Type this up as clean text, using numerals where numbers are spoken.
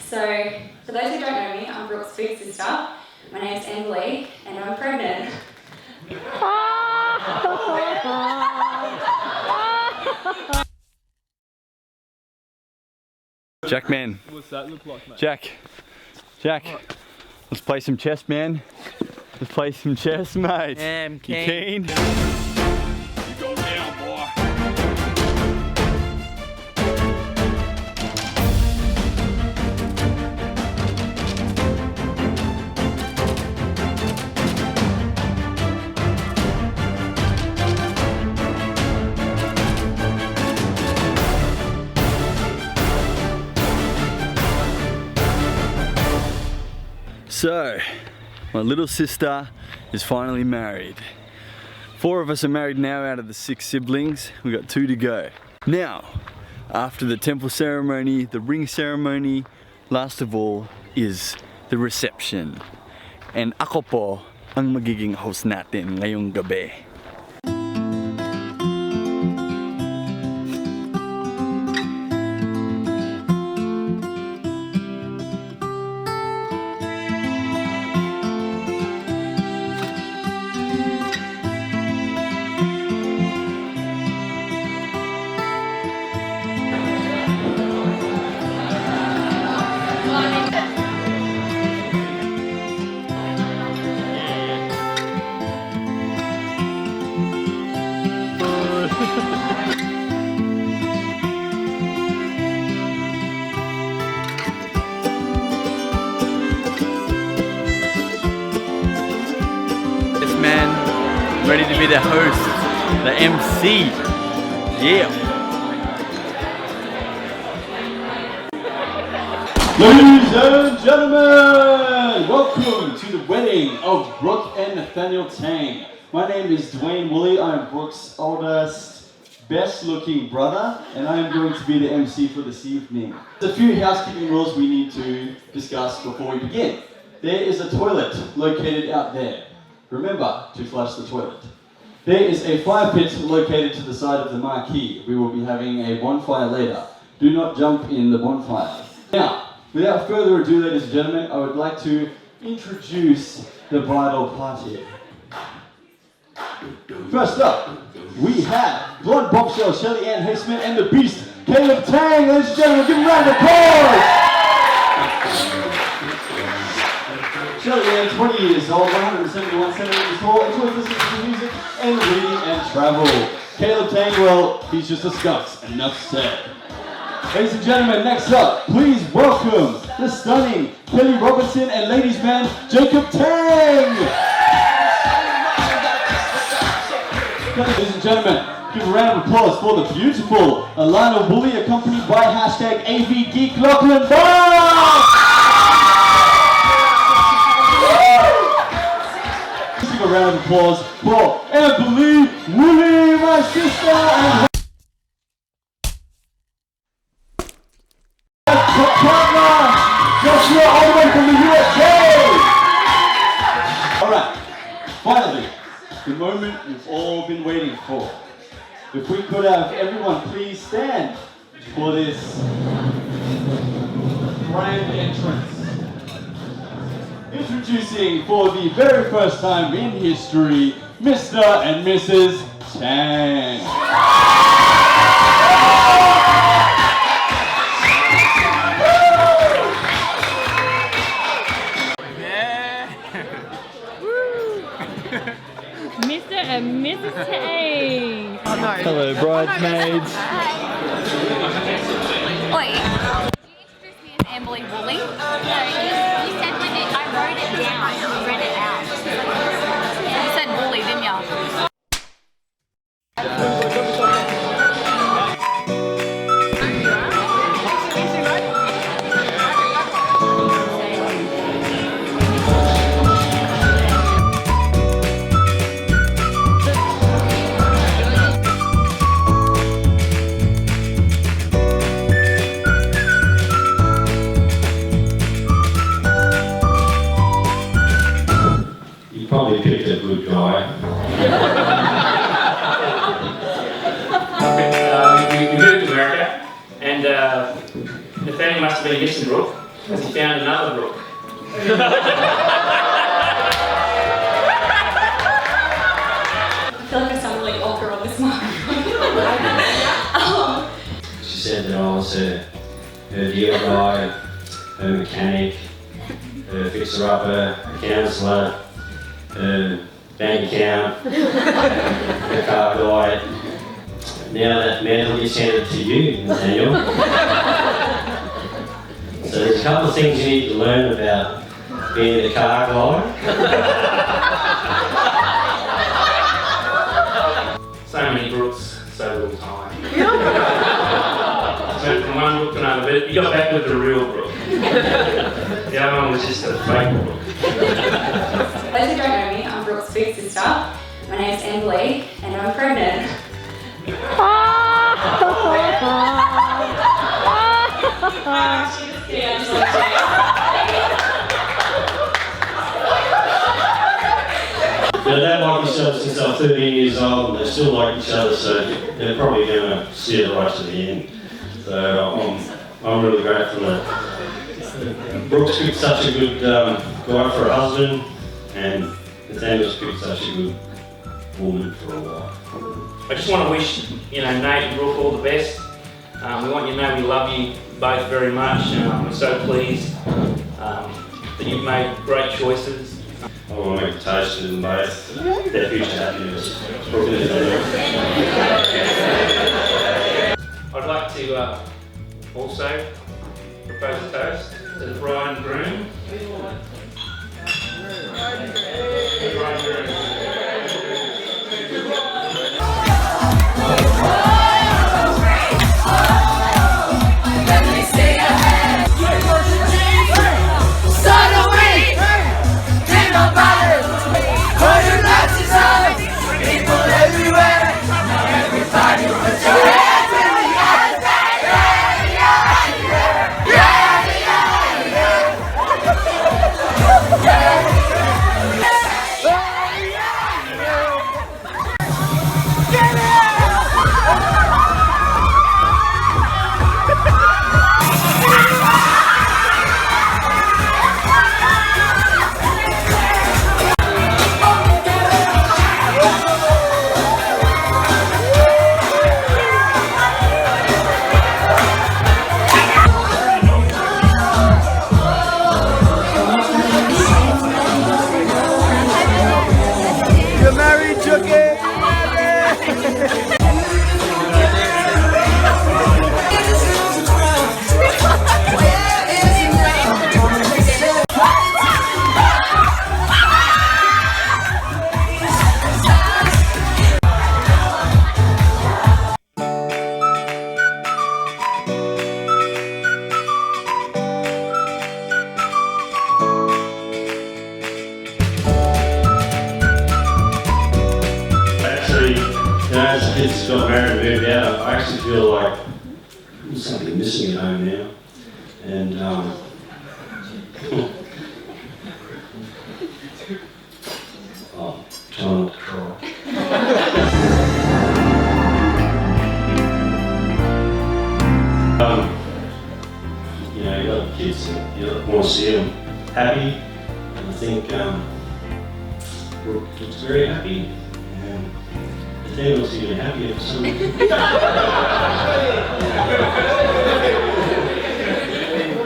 So, for those who don't know me, I'm Brooke's big sister. My name's Woolley, and I'm pregnant. Jack, man. What's that look like, mate? Jack. What? Let's play some chess, man. Let's play some chess, mate. Yeah, I'm keen. You keen? You go down, boy. So, my little sister is finally married. 4 of us are married now out of the 6 siblings. We got 2 to go. Now, after the temple ceremony, the ring ceremony, last of all is the reception. And ako po ang magiging host natin ngayong gabi. This man ready to be the host, the MC. Yeah. Ladies and gentlemen, welcome to the wedding of Brooke and Nathaniel Tang. My name is Dwaine Woolley. I am Brooke's oldest, best looking brother, and I am going to be the MC for this evening. There's a few housekeeping rules we need to discuss before we begin. There is a toilet located out there. Remember to flush the toilet. There is a fire pit located to the side of the marquee. We will be having a bonfire later. Do not jump in the bonfire. Now, without further ado, ladies and gentlemen, I would like to introduce the bridal party. First up, we have blonde bombshell Shelly Ann Haseman and the beast Caleb Tang. Ladies and gentlemen, give them a round of applause. Shelly Ann, 20 years old, 171 centimeters tall, enjoys listening to music and reading and travel. Caleb Tang, well, he's just a skunks. Enough said. Ladies and gentlemen, next up, please welcome the stunning Kelly Robertson and ladies man Jacob Tang. Ladies and gentlemen, give a round of applause for the beautiful Alana Woolley, accompanied by hashtag AVGeek Lachlan Bar. Give a round of applause for Emily Woolley, my sister, and partner, Joshua, all the way from the USA! Alright, finally, the moment you've all been waiting for. If we could have everyone please stand for this grand entrance. Introducing for the very first time in history, Mr. and Mrs. Tang. Mr. and Mrs. Tang. Oh, no. Hello, bridesmaids. Wait, did you introduce me as Emily Woolley? No, you said when I wrote it down, you read it out. You said Woolley, didn't you? Probably picked a good guy. We moved to America, and Nathaniel must have been missing Brooke. Has he found another Brooke? I feel like I sound really older on this microphone. She said that I was her deal guy, her mechanic, her fixer-upper, her counsellor, her bank account, her car guy. Now that mantle gets handed to you, Nathaniel. So there's a couple of things you need to learn about being the car guy. So many Brooks, so little time. Went from one Brooke to another, but you got back with the real Brooke. The other one was just a fake Brooke. Those who don't know me, I'm Brooke's big sister. My name's Emily, and I'm pregnant. They don't like each other since they're 13 years old, and they still like each other, so they're probably going to see it right to the end. So I'm really grateful that Brooke's picked such a good guy for a husband, and Nathaniel's picked such a good woman for a wife. I just want to wish, Nate and Brooke all the best. We want you to know we love you both very much. We're so pleased that you've made great choices. I want to make a toast to them both. Their future happiness. Brooke and Nathaniel. I'd like to also propose a toast to the bride and groom. Bride and groom. As the kids got married and moved out, I actually feel like there's something missing at home now. And trying not to cry. You got kids and you want to see them happy. And I think Brooke looks very happy. And Nathaniel's even happier for some reason.